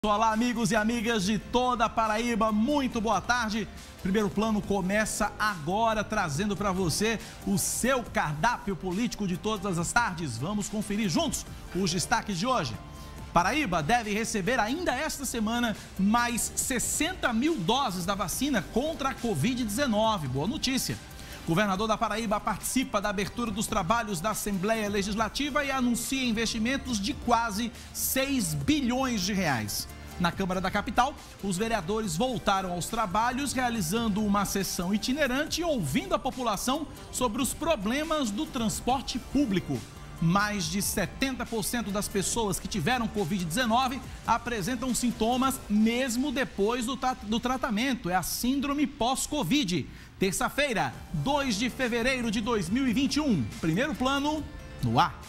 Olá, amigos e amigas de toda a Paraíba, muito boa tarde. Primeiro Plano começa agora, trazendo para você o seu cardápio político de todas as tardes. Vamos conferir juntos os destaques de hoje. Paraíba deve receber ainda esta semana mais 60 mil doses da vacina contra a Covid-19. Boa notícia. O governador da Paraíba participa da abertura dos trabalhos da Assembleia Legislativa e anuncia investimentos de quase 6 bilhões de reais. Na Câmara da Capital, os vereadores voltaram aos trabalhos, realizando uma sessão itinerante e ouvindo a população sobre os problemas do transporte público. Mais de 70% das pessoas que tiveram Covid-19 apresentam sintomas mesmo depois do tratamento. É a síndrome pós-Covid. Terça-feira, 2 de fevereiro de 2021. Primeiro Plano no ar.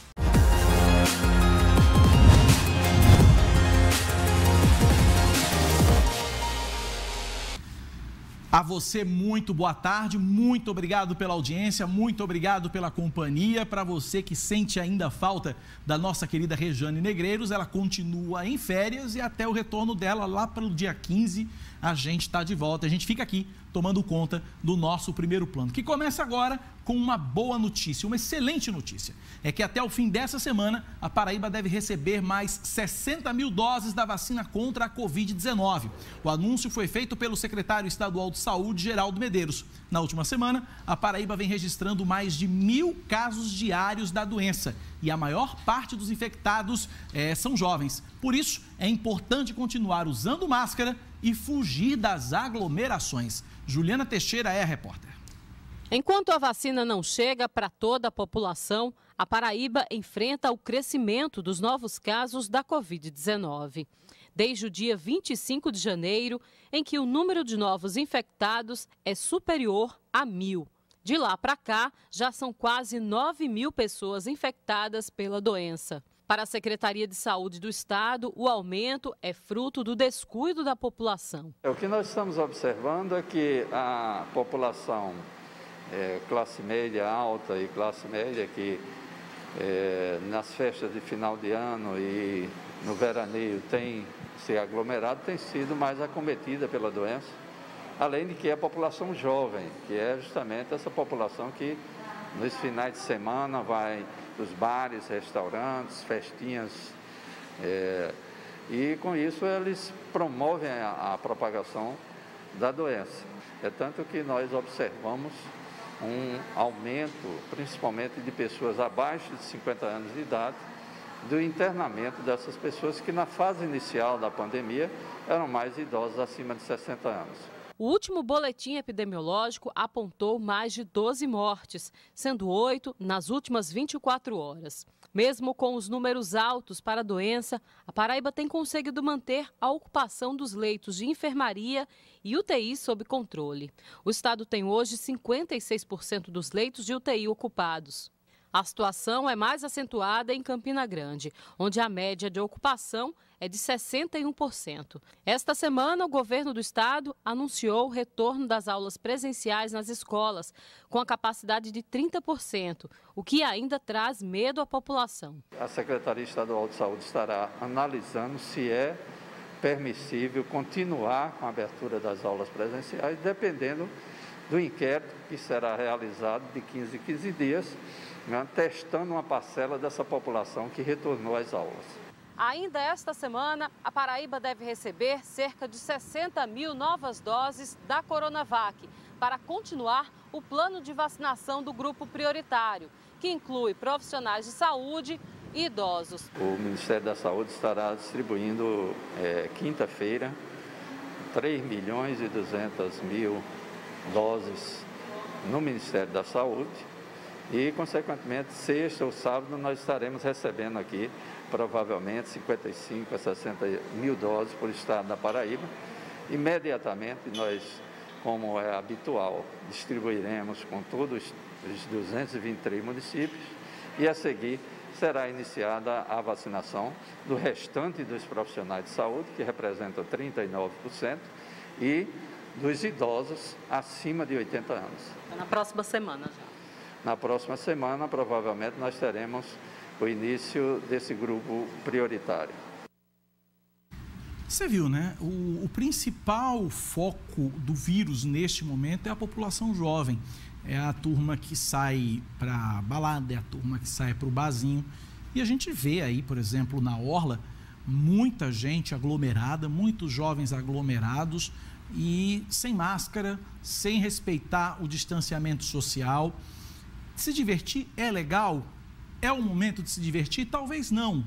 A você, muito boa tarde, muito obrigado pela audiência, muito obrigado pela companhia. Para você que sente ainda falta da nossa querida Rejane Negreiros, ela continua em férias e até o retorno dela lá para o dia 15 a gente está de volta. A gente fica aqui tomando conta do nosso Primeiro Plano, que começa agora com uma boa notícia, uma excelente notícia. É que até o fim dessa semana, a Paraíba deve receber mais 60 mil doses da vacina contra a Covid-19. O anúncio foi feito pelo secretário estadual de Saúde, Geraldo Medeiros. Na última semana, a Paraíba vem registrando mais de 1.000 casos diários da doença e a maior parte dos infectados são jovens. Por isso, é importante continuar usando máscara e fugir das aglomerações. Juliana Teixeira é a repórter. Enquanto a vacina não chega para toda a população, a Paraíba enfrenta o crescimento dos novos casos da Covid-19. Desde o dia 25 de janeiro, em que o número de novos infectados é superior a 1.000. De lá para cá, já são quase 9 mil pessoas infectadas pela doença. Para a Secretaria de Saúde do Estado, o aumento é fruto do descuido da população. O que nós estamos observando é que a população classe média alta e classe média que nas festas de final de ano e no veraneio tem se aglomerado, tem sido mais acometida pela doença. Além de que a população jovem, que é justamente essa população que nos finais de semana vai dos bares, restaurantes, festinhas, e com isso eles promovem a propagação da doença. É tanto que nós observamos um aumento, principalmente de pessoas abaixo de 50 anos de idade, do internamento dessas pessoas que na fase inicial da pandemia eram mais idosos acima de 60 anos. O último boletim epidemiológico apontou mais de 12 mortes, sendo 8 nas últimas 24 horas. Mesmo com os números altos para a doença, a Paraíba tem conseguido manter a ocupação dos leitos de enfermaria e UTI sob controle. O estado tem hoje 56% dos leitos de UTI ocupados. A situação é mais acentuada em Campina Grande, onde a média de ocupação é de 61%. Esta semana, o governo do estado anunciou o retorno das aulas presenciais nas escolas, com a capacidade de 30%, o que ainda traz medo à população. A Secretaria Estadual de Saúde estará analisando se é permissível continuar com a abertura das aulas presenciais, dependendo do inquérito que será realizado de 15 em 15 dias, testando uma parcela dessa população que retornou às aulas. Ainda esta semana, a Paraíba deve receber cerca de 60 mil novas doses da Coronavac para continuar o plano de vacinação do grupo prioritário, que inclui profissionais de saúde e idosos. O Ministério da Saúde estará distribuindo, quinta-feira, 3.200.000 doses no Ministério da Saúde. E, consequentemente, sexta ou sábado nós estaremos recebendo aqui, provavelmente, 55 a 60 mil doses por estado da Paraíba. Imediatamente nós, como é habitual, distribuiremos com todos os 223 municípios e, a seguir, será iniciada a vacinação do restante dos profissionais de saúde, que representam 39%, e dos idosos acima de 80 anos. Na próxima semana já. Na próxima semana, provavelmente, nós teremos o início desse grupo prioritário. Você viu, né? O principal foco do vírus neste momento é a população jovem. É a turma que sai para balada, é a turma que sai para o barzinho. E a gente vê aí, por exemplo, na orla, muita gente aglomerada, muitos jovens aglomerados e sem máscara, sem respeitar o distanciamento social. Se divertir é legal? É o momento de se divertir? Talvez não,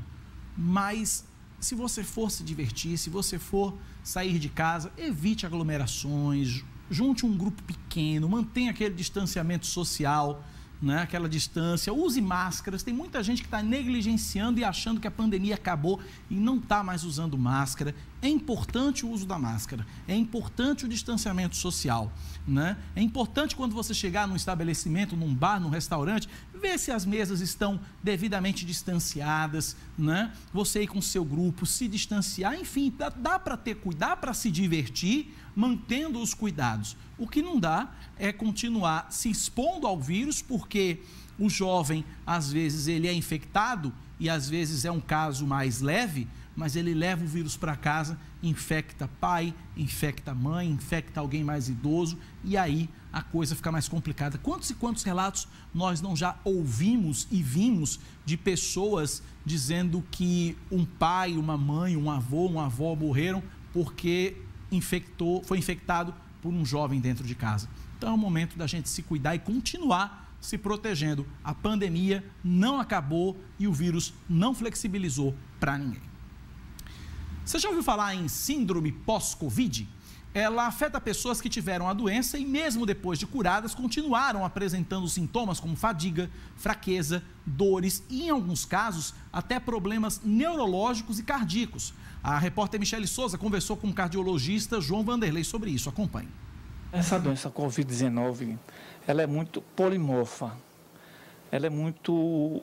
mas se você for se divertir, se você for sair de casa, evite aglomerações, junte um grupo pequeno, mantenha aquele distanciamento social, né? Aquela distância, use máscaras. Tem muita gente que está negligenciando e achando que a pandemia acabou e não está mais usando máscara. É importante o uso da máscara, é importante o distanciamento social, né? É importante quando você chegar num estabelecimento, num bar, num restaurante, ver se as mesas estão devidamente distanciadas, né? Você ir com o seu grupo, se distanciar, enfim, dá para ter cuidado, para se divertir, mantendo os cuidados. O que não dá é continuar se expondo ao vírus, porque o jovem, às vezes, ele é infectado e às vezes é um caso mais leve, mas ele leva o vírus para casa, infecta pai, infecta mãe, infecta alguém mais idoso e aí a coisa fica mais complicada. Quantos e quantos relatos nós não já ouvimos e vimos de pessoas dizendo que um pai, uma mãe, um avô, uma avó morreram porque foi infectado por um jovem dentro de casa. Então é o momento da gente se cuidar e continuar se protegendo. A pandemia não acabou e o vírus não flexibilizou para ninguém. Você já ouviu falar em síndrome pós-Covid? Ela afeta pessoas que tiveram a doença e mesmo depois de curadas continuaram apresentando sintomas como fadiga, fraqueza, dores e em alguns casos até problemas neurológicos e cardíacos. A repórter Michele Souza conversou com o cardiologista João Vanderlei sobre isso. Acompanhe. Essa doença Covid-19, ela é muito polimorfa, ela é muito...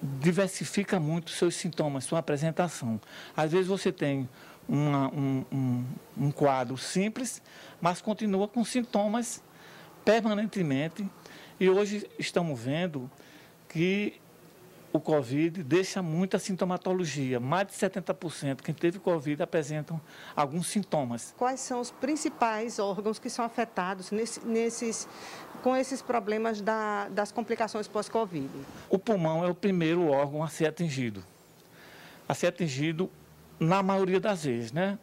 diversifica muito seus sintomas, sua apresentação. Às vezes você tem um quadro simples, mas continua com sintomas permanentemente. E hoje estamos vendo que o Covid deixa muita sintomatologia. Mais de 70% quem teve Covid apresentam alguns sintomas. Quais são os principais órgãos que são afetados com esses problemas das complicações pós-Covid? O pulmão é o primeiro órgão a ser atingido. A ser atingido na maioria das vezes, né?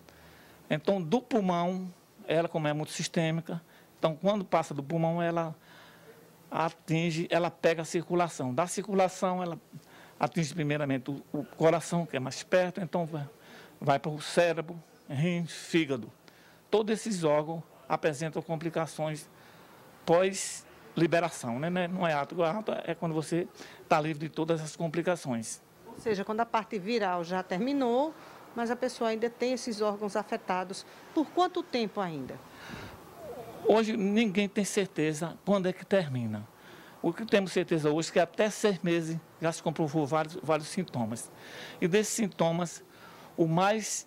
Então, do pulmão, ela como é muito sistêmica, então quando passa do pulmão, ela atinge, ela pega a circulação. Da circulação, ela atinge primeiramente o coração, que é mais perto, então vai para o cérebro, rim, fígado. Todos esses órgãos apresentam complicações pós-liberação, né? Não é ato, é quando você está livre de todas as complicações. Ou seja, quando a parte viral já terminou, mas a pessoa ainda tem esses órgãos afetados. Por quanto tempo ainda? Hoje ninguém tem certeza quando é que termina. O que temos certeza hoje é que até 6 meses já se comprovou vários sintomas. E desses sintomas, o mais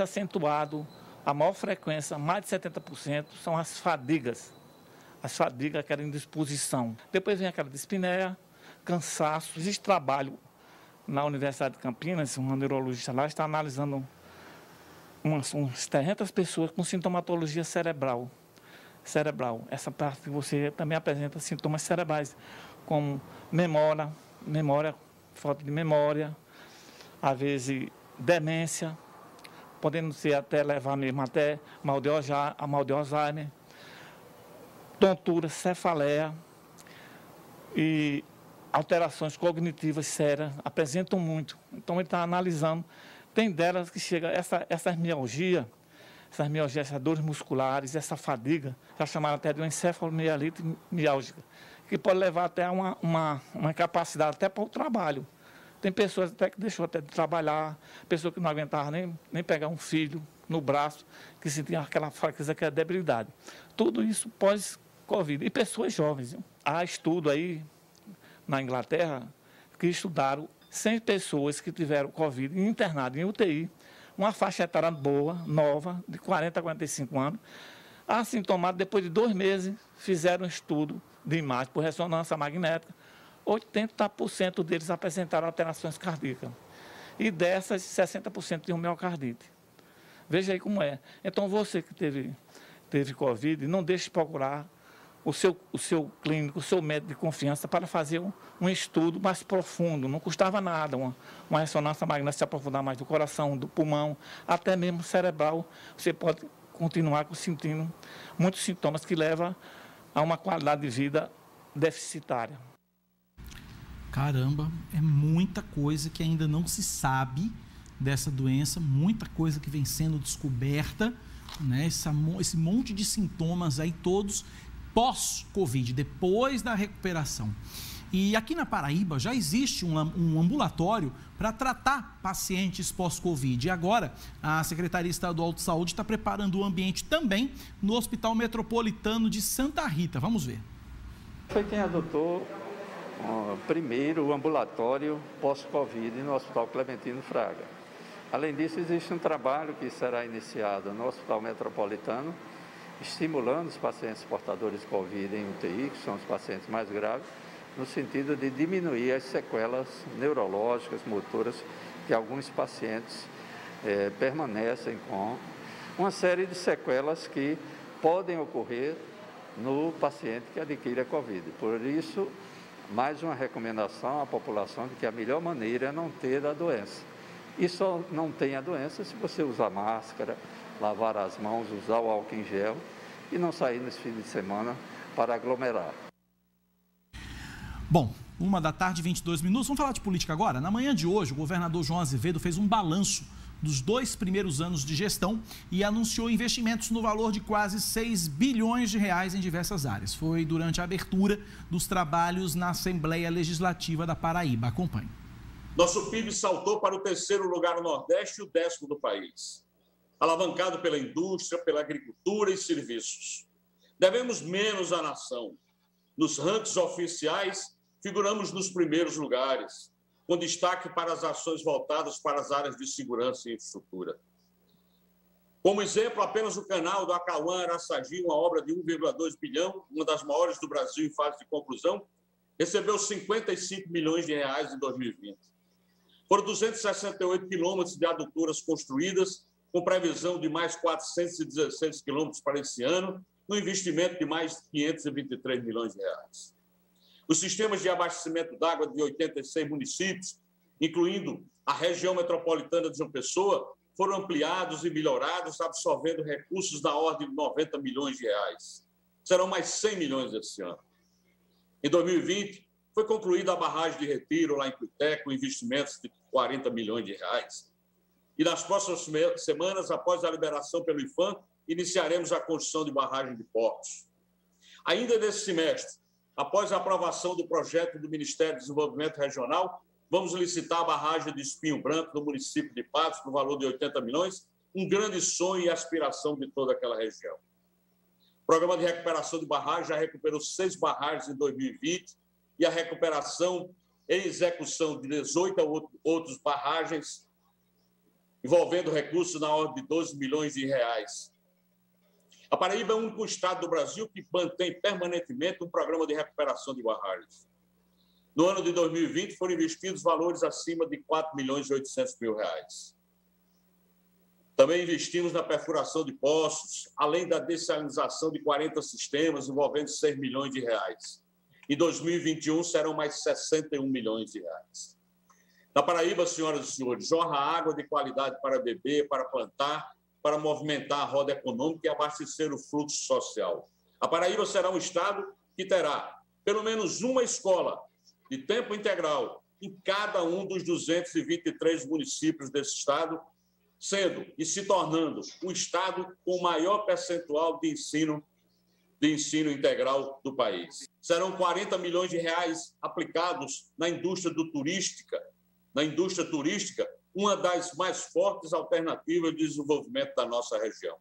acentuado, a maior frequência, mais de 70%, são as fadigas. As fadigas, aquela indisposição. Depois vem aquela dispneia, cansaço. Existe trabalho na Universidade de Campinas, um neurologista lá está analisando uns 300 pessoas com sintomatologia cerebral. Essa parte que você também apresenta sintomas cerebrais, como memória, falta de memória, às vezes demência, podendo ser até levar mesmo até mal de Alzheimer, tontura, cefaleia e alterações cognitivas sérias, apresentam muito. Então ele está analisando, tem delas que chega essas mialgias, essas dores musculares, essa fadiga, já chamaram até de uma encefalomielite miálgica, que pode levar até uma incapacidade até para o trabalho. Tem pessoas até que deixou até de trabalhar, pessoas que não aguentavam nem pegar um filho no braço, que sentiam aquela fraqueza, aquela debilidade. Tudo isso pós-Covid. E pessoas jovens. Há estudo aí na Inglaterra que estudaram 100 pessoas que tiveram Covid internadas em UTI, uma faixa etária boa, nova, de 40 a 45 anos, assintomados, depois de 2 meses, fizeram um estudo de imagem por ressonância magnética, 80% deles apresentaram alterações cardíacas. E dessas, 60% tinham miocardite. Veja aí como é. Então, você que teve Covid, não deixe de procurar o seu clínico, o seu médico de confiança para fazer um estudo mais profundo. Não custava nada, uma ressonância magnética, se aprofundar mais do coração, do pulmão, até mesmo cerebral. Você pode continuar sentindo muitos sintomas que levam a uma qualidade de vida deficitária. Caramba, é muita coisa que ainda não se sabe dessa doença, muita coisa que vem sendo descoberta, né? Esse monte de sintomas aí, todos pós-Covid, depois da recuperação. E aqui na Paraíba já existe um ambulatório para tratar pacientes pós-Covid. E agora a Secretaria Estadual de Saúde está preparando o ambiente também no Hospital Metropolitano de Santa Rita. Vamos ver. Foi quem adotou primeiro o ambulatório pós-Covid no Hospital Clementino Fraga. Além disso, existe um trabalho que será iniciado no Hospital Metropolitano, estimulando os pacientes portadores de Covid em UTI, que são os pacientes mais graves, no sentido de diminuir as sequelas neurológicas, motoras, que alguns pacientes permanecem com uma série de sequelas que podem ocorrer no paciente que adquire a Covid. Por isso, mais uma recomendação à população de que a melhor maneira é não ter a doença. E só não tem a doença se você usar máscara, lavar as mãos, usar o álcool em gel e não sair nesse fim de semana para aglomerar. Bom, 1h22. Vamos falar de política agora? Na manhã de hoje, o governador João Azevedo fez um balanço dos 2 primeiros anos de gestão e anunciou investimentos no valor de quase 6 bilhões de reais em diversas áreas. Foi durante a abertura dos trabalhos na Assembleia Legislativa da Paraíba. Acompanhe. Nosso PIB saltou para o 3º lugar no Nordeste e o 10º do país, alavancado pela indústria, pela agricultura e serviços. Devemos menos à nação. Nos rankings oficiais, figuramos nos primeiros lugares, com destaque para as ações voltadas para as áreas de segurança e infraestrutura. Como exemplo, apenas o canal do Acauã-Araçagi, uma obra de 1,2 bilhão, uma das maiores do Brasil em fase de conclusão, recebeu 55 milhões de reais em 2020. Foram 268 quilômetros de adutoras construídas, com previsão de mais 416 quilômetros para esse ano, no investimento de mais de 523 milhões de reais. Os sistemas de abastecimento d'água de 86 municípios, incluindo a região metropolitana de João Pessoa, foram ampliados e melhorados, absorvendo recursos da ordem de 90 milhões de reais. Serão mais 100 milhões esse ano. Em 2020, foi concluída a barragem de Retiro, lá em Cuité, com investimentos de 40 milhões de reais. E nas próximas semanas, após a liberação pelo IFAM, iniciaremos a construção de barragem de Portos. Ainda nesse semestre, após a aprovação do projeto do Ministério do Desenvolvimento Regional, vamos licitar a barragem de Espinho Branco, no município de Patos, no valor de 80 milhões, um grande sonho e aspiração de toda aquela região. O programa de recuperação de barragens já recuperou 6 barragens em 2020 e a recuperação em execução de 18 outras barragens, envolvendo recursos na ordem de 12 milhões de reais. A Paraíba é o único estado do Brasil que mantém permanentemente um programa de recuperação de barragens. No ano de 2020, foram investidos valores acima de 4 milhões e 800 mil reais. Também investimos na perfuração de poços, além da dessalinização de 40 sistemas, envolvendo 6 milhões de reais. Em 2021, serão mais 61 milhões de reais. Na Paraíba, senhoras e senhores, jorra água de qualidade para beber, para plantar, para movimentar a roda econômica e abastecer o fluxo social. A Paraíba será um estado que terá pelo menos uma escola de tempo integral em cada um dos 223 municípios desse estado, sendo e se tornando o estado com o maior percentual de ensino integral do país. Serão 40 milhões de reais aplicados na indústria turística, uma das mais fortes alternativas de desenvolvimento da nossa região.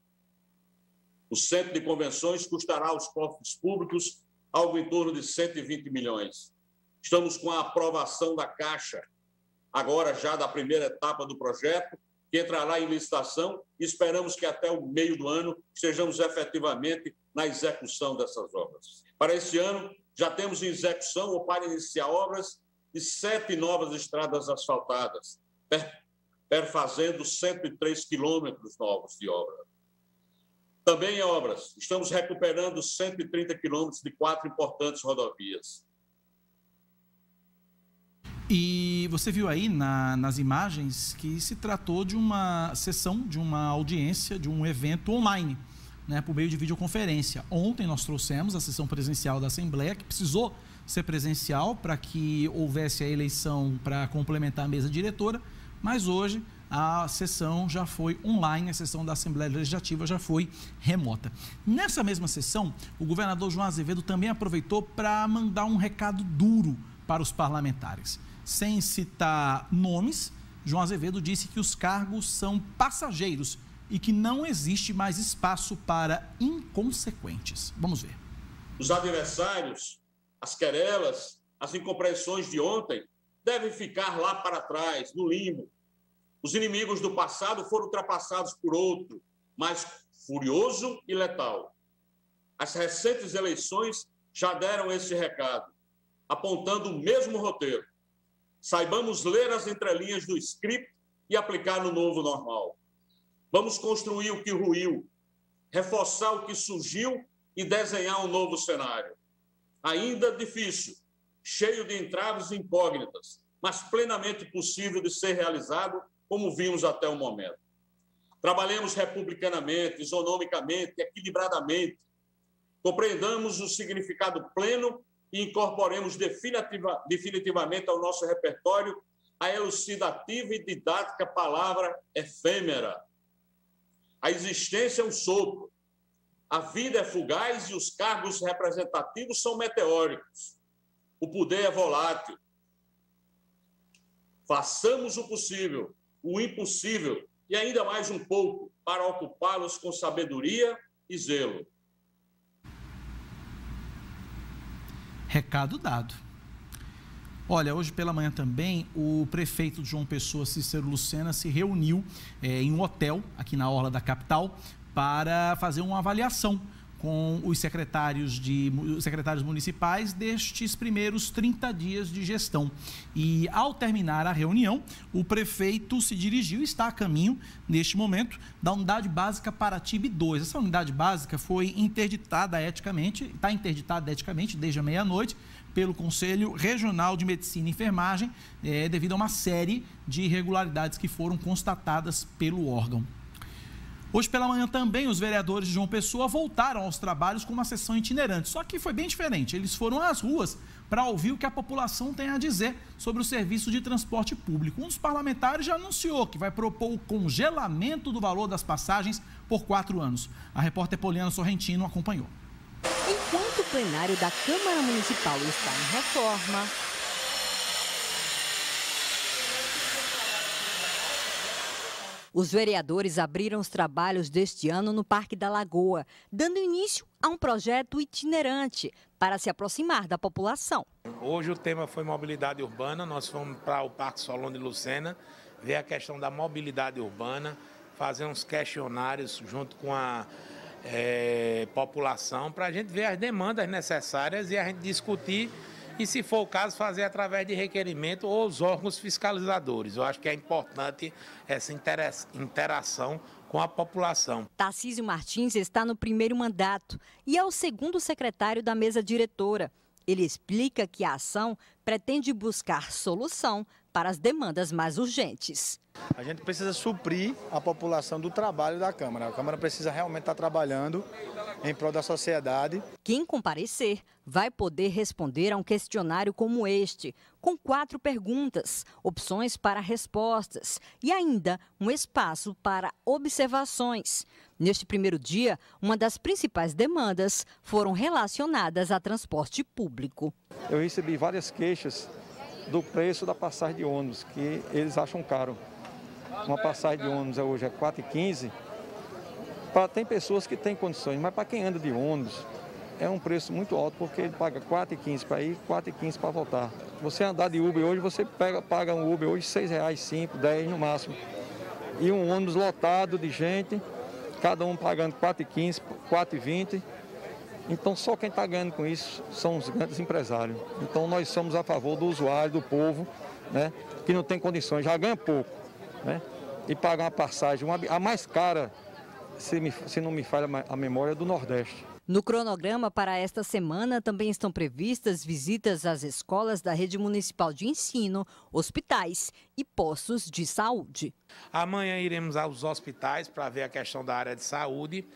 O centro de convenções custará aos cofres públicos algo em torno de 120 milhões. Estamos com a aprovação da Caixa, agora já da primeira etapa do projeto, que entrará em licitação e esperamos que até o meio do ano estejamos efetivamente na execução dessas obras. Para esse ano, já temos em execução ou para iniciar obras de 7 novas estradas asfaltadas, perfazendo 103 quilômetros novos de obra. Também em obras, estamos recuperando 130 quilômetros de 4 importantes rodovias. E você viu aí nas imagens que se tratou de uma sessão, de uma audiência, de um evento online, né, por meio de videoconferência. Ontem nós trouxemos a sessão presencial da Assembleia, que precisou ser presencial para que houvesse a eleição para complementar a mesa diretora, mas hoje a sessão já foi online, a sessão da Assembleia Legislativa já foi remota. Nessa mesma sessão, o governador João Azevedo também aproveitou para mandar um recado duro para os parlamentares. Sem citar nomes, João Azevedo disse que os cargos são passageiros e que não existe mais espaço para inconsequentes. Vamos ver. Os adversários, as querelas, as incompreensões de ontem devem ficar lá para trás, no limbo. Os inimigos do passado foram ultrapassados por outro, mais furioso e letal. As recentes eleições já deram esse recado, apontando o mesmo roteiro. Saibamos ler as entrelinhas do script e aplicar no novo normal. Vamos construir o que ruiu, reforçar o que surgiu e desenhar um novo cenário. Ainda difícil, cheio de entraves e incógnitas, mas plenamente possível de ser realizado, como vimos até o momento. Trabalhemos republicanamente, isonomicamente, equilibradamente. Compreendamos o significado pleno e incorporemos definitivamente ao nosso repertório a elucidativa e didática palavra efêmera. A existência é um sopro, a vida é fugaz e os cargos representativos são meteóricos. O poder é volátil. Façamos o possível, o impossível e ainda mais um pouco para ocupá-los com sabedoria e zelo. Recado dado. Olha, hoje pela manhã também, o prefeito de João Pessoa, Cícero Lucena, se reuniu em um hotel aqui na orla da capital para fazer uma avaliação com os secretários municipais destes primeiros 30 dias de gestão. E ao terminar a reunião, o prefeito se dirigiu e está a caminho, neste momento, da Unidade Básica Paratibe 2. Essa unidade básica foi interditada eticamente, está interditada eticamente desde a meia-noite, pelo Conselho Regional de Medicina e Enfermagem, devido a uma série de irregularidades que foram constatadas pelo órgão. Hoje pela manhã também os vereadores de João Pessoa voltaram aos trabalhos com uma sessão itinerante, só que foi bem diferente. Eles foram às ruas para ouvir o que a população tem a dizer sobre o serviço de transporte público. Um dos parlamentares já anunciou que vai propor o congelamento do valor das passagens por 4 anos. A repórter Poliana Sorrentino acompanhou. Enquanto o plenário da Câmara Municipal está em reforma, os vereadores abriram os trabalhos deste ano no Parque da Lagoa, dando início a um projeto itinerante para se aproximar da população. Hoje o tema foi mobilidade urbana, nós fomos para o Parque Solon de Lucena, ver a questão da mobilidade urbana, fazer uns questionários junto com a população para a gente ver as demandas necessárias e a gente discutir e, se for o caso, fazer através de requerimento ou os órgãos fiscalizadores. Eu acho que é importante essa interação com a população. Tarcísio Martins está no primeiro mandato e é o segundo secretário da mesa diretora. Ele explica que a ação pretende buscar solução para as demandas mais urgentes. A gente precisa suprir a população do trabalho da Câmara. A Câmara precisa realmente estar trabalhando em prol da sociedade. Quem comparecer vai poder responder a um questionário como este, com 4 perguntas, opções para respostas e ainda um espaço para observações. Neste primeiro dia, uma das principais demandas foram relacionadas a transporte público. Eu recebi várias queixas do preço da passagem de ônibus, que eles acham caro. Uma passagem de ônibus hoje é R$ 4,15. Tem pessoas que têm condições, mas para quem anda de ônibus é um preço muito alto, porque ele paga R$ 4,15 para ir, R$ 4,15 para voltar. Você andar de Uber hoje, você paga um Uber hoje R$ 6,00, 5, 10 no máximo. E um ônibus lotado de gente, cada um pagando R$ 4,15, R$ 4,20. Então, só quem está ganhando com isso são os grandes empresários. Então, nós somos a favor do usuário, do povo, né, que não tem condições, já ganha pouco, né? e pagar uma passagem, a mais cara, se não me falha a memória, do Nordeste. No cronograma para esta semana também estão previstas visitas às escolas da rede municipal de ensino, hospitais e postos de saúde. Amanhã iremos aos hospitais para ver a questão da área de saúde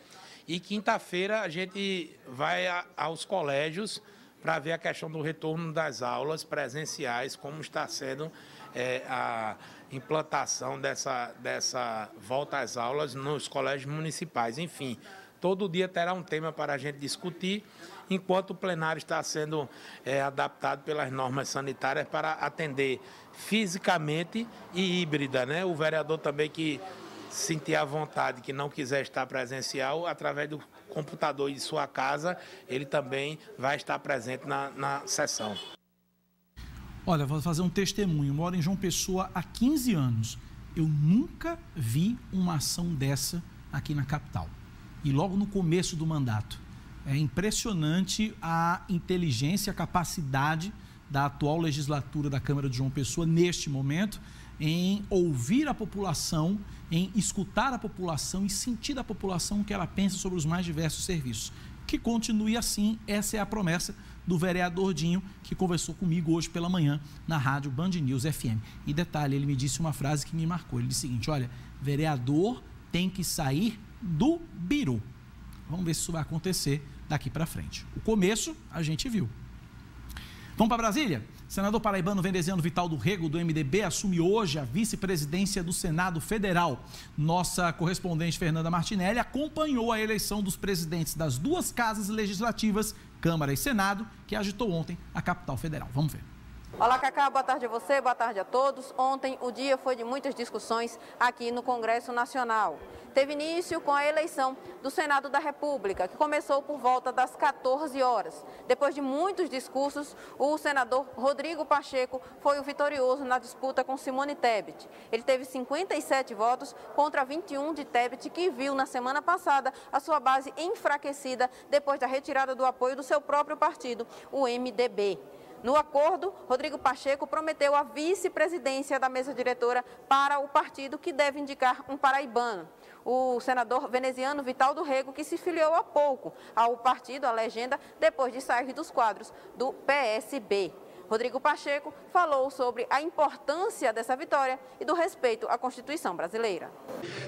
e quinta-feira a gente vai aos colégios para ver a questão do retorno das aulas presenciais, como está sendo a implantação dessa volta às aulas nos colégios municipais. Enfim, todo dia terá um tema para a gente discutir, enquanto o plenário está sendo adaptado pelas normas sanitárias para atender fisicamente e híbrida, né? O vereador também que sentir à vontade, que não quiser estar presencial, através do computador de sua casa, ele também vai estar presente na sessão. Olha, vou fazer um testemunho. Eu moro em João Pessoa há 15 anos. Eu nunca vi uma ação dessa aqui na capital. E logo no começo do mandato. É impressionante a inteligência, a capacidade da atual legislatura da Câmara de João Pessoa, neste momento, em ouvir a população, em escutar a população e sentir da população o que ela pensa sobre os mais diversos serviços. Que continue assim, essa é a promessa do vereador Dinho, que conversou comigo hoje pela manhã na rádio Band News FM. E detalhe, ele me disse uma frase que me marcou. Ele disse o seguinte: olha, vereador tem que sair do biru. Vamos ver se isso vai acontecer daqui para frente. O começo a gente viu. Vamos para Brasília? Senador paraibano Veneziano Vital do Rego, do MDB, assume hoje a vice-presidência do Senado Federal. Nossa correspondente Fernanda Martinelli acompanhou a eleição dos presidentes das duas casas legislativas, Câmara e Senado, que agitou ontem a capital federal. Vamos ver. Olá, Cacá, boa tarde a você, boa tarde a todos. Ontem o dia foi de muitas discussões aqui no Congresso Nacional. Teve início com a eleição do Senado da República, que começou por volta das 14 horas. Depois de muitos discursos, o senador Rodrigo Pacheco foi o vitorioso na disputa com Simone Tebet. Ele teve 57 votos contra 21 de Tebet, que viu na semana passada a sua base enfraquecida depois da retirada do apoio do seu próprio partido, o MDB. No acordo, Rodrigo Pacheco prometeu a vice-presidência da mesa diretora para o partido, que deve indicar um paraibano. O senador Veneziano Vital do Rego, que se filiou há pouco ao partido, à legenda, depois de sair dos quadros do PSB. Rodrigo Pacheco falou sobre a importância dessa vitória e do respeito à Constituição brasileira.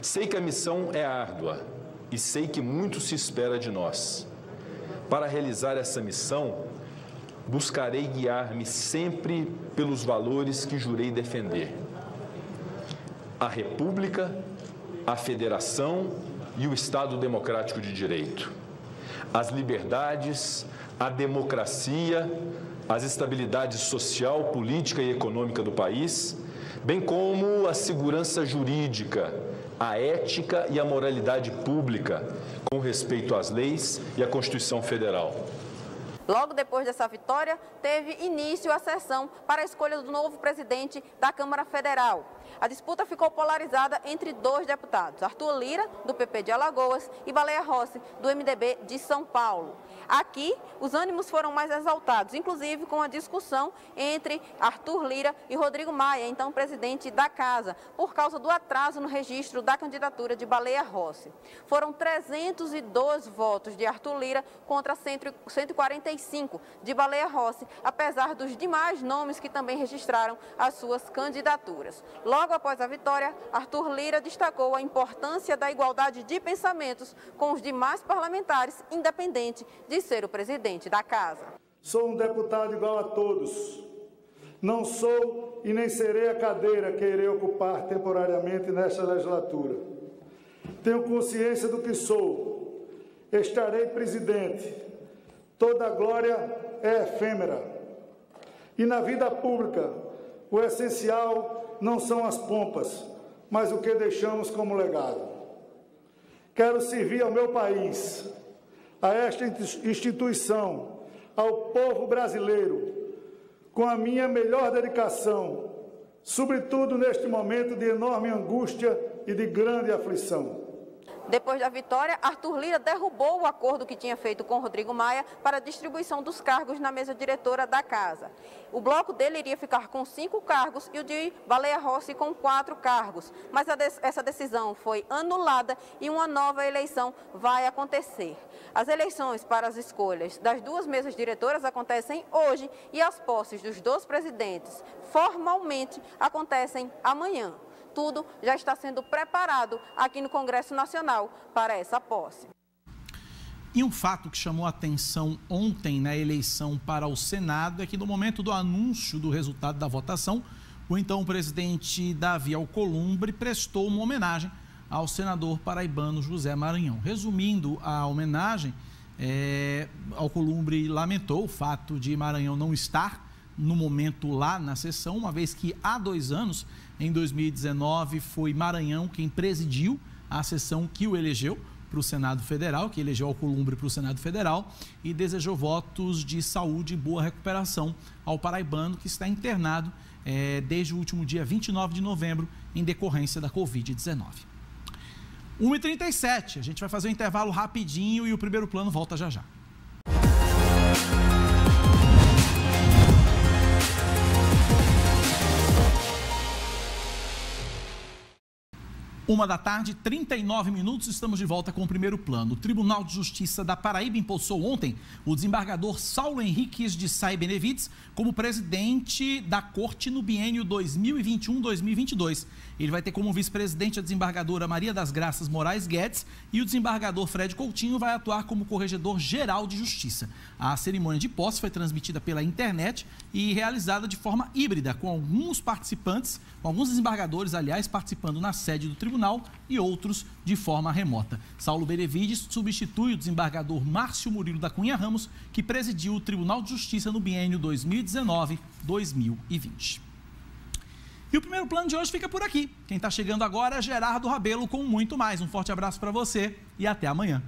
Sei que a missão é árdua e sei que muito se espera de nós. Para realizar essa missão, buscarei guiar-me sempre pelos valores que jurei defender: a República, a Federação e o Estado Democrático de Direito, as liberdades, a democracia, as estabilidades social, política e econômica do país, bem como a segurança jurídica, a ética e a moralidade pública, com respeito às leis e à Constituição Federal. Logo depois dessa vitória, teve início a sessão para a escolha do novo presidente da Câmara Federal. A disputa ficou polarizada entre dois deputados, Arthur Lira, do PP de Alagoas, e Baleia Rossi, do MDB de São Paulo. Aqui, os ânimos foram mais exaltados, inclusive com a discussão entre Arthur Lira e Rodrigo Maia, então presidente da Casa, por causa do atraso no registro da candidatura de Baleia Rossi. Foram 302 votos de Arthur Lira contra 145 de Baleia Rossi, apesar dos demais nomes que também registraram as suas candidaturas. Logo após a vitória, Arthur Lira destacou a importância da igualdade de pensamentos com os demais parlamentares, independente de ser o presidente da Casa. Sou um deputado igual a todos. Não sou e nem serei a cadeira que irei ocupar temporariamente nesta legislatura. Tenho consciência do que sou. Estarei presidente. Toda glória é efêmera. E na vida pública, o essencial não são as pompas, mas o que deixamos como legado. Quero servir ao meu país, a esta instituição, ao povo brasileiro, com a minha melhor dedicação, sobretudo neste momento de enorme angústia e de grande aflição. Depois da vitória, Arthur Lira derrubou o acordo que tinha feito com Rodrigo Maia para a distribuição dos cargos na mesa diretora da casa. O bloco dele iria ficar com 5 cargos e o de Baleia Rossi com 4 cargos. Mas essa decisão foi anulada e uma nova eleição vai acontecer. As eleições para as escolhas das 2 mesas diretoras acontecem hoje e as posses dos 2 presidentes formalmente acontecem amanhã. Tudo já está sendo preparado aqui no Congresso Nacional para essa posse. E um fato que chamou a atenção ontem na eleição para o Senado é que no momento do anúncio do resultado da votação, o então presidente Davi Alcolumbre prestou uma homenagem ao senador paraibano José Maranhão. Resumindo a homenagem, Alcolumbre lamentou o fato de Maranhão não estar no momento lá na sessão, uma vez que há 2 anos, em 2019, foi Maranhão quem presidiu a sessão que o elegeu para o Senado Federal, que elegeu Alcolumbre para o Senado Federal, e desejou votos de saúde e boa recuperação ao paraibano que está internado desde o último dia 29 de novembro em decorrência da Covid-19. 1h37, a gente vai fazer um intervalo rapidinho e o primeiro plano volta já já. 1h39, estamos de volta com o primeiro plano. O Tribunal de Justiça da Paraíba empossou ontem o desembargador Saulo Henriques de Sá e Benevides como presidente da Corte no biênio 2021-2022. Ele vai ter como vice-presidente a desembargadora Maria das Graças Moraes Guedes e o desembargador Fred Coutinho vai atuar como corregedor-geral de justiça. A cerimônia de posse foi transmitida pela internet e realizada de forma híbrida, com alguns participantes, com alguns desembargadores, aliás, participando na sede do tribunal e outros de forma remota. Saulo Benevides substitui o desembargador Márcio Murilo da Cunha Ramos, que presidiu o Tribunal de Justiça no biênio 2019-2020. E o primeiro plano de hoje fica por aqui. Quem está chegando agora é Gerardo Rabelo com muito mais. Um forte abraço para você e até amanhã.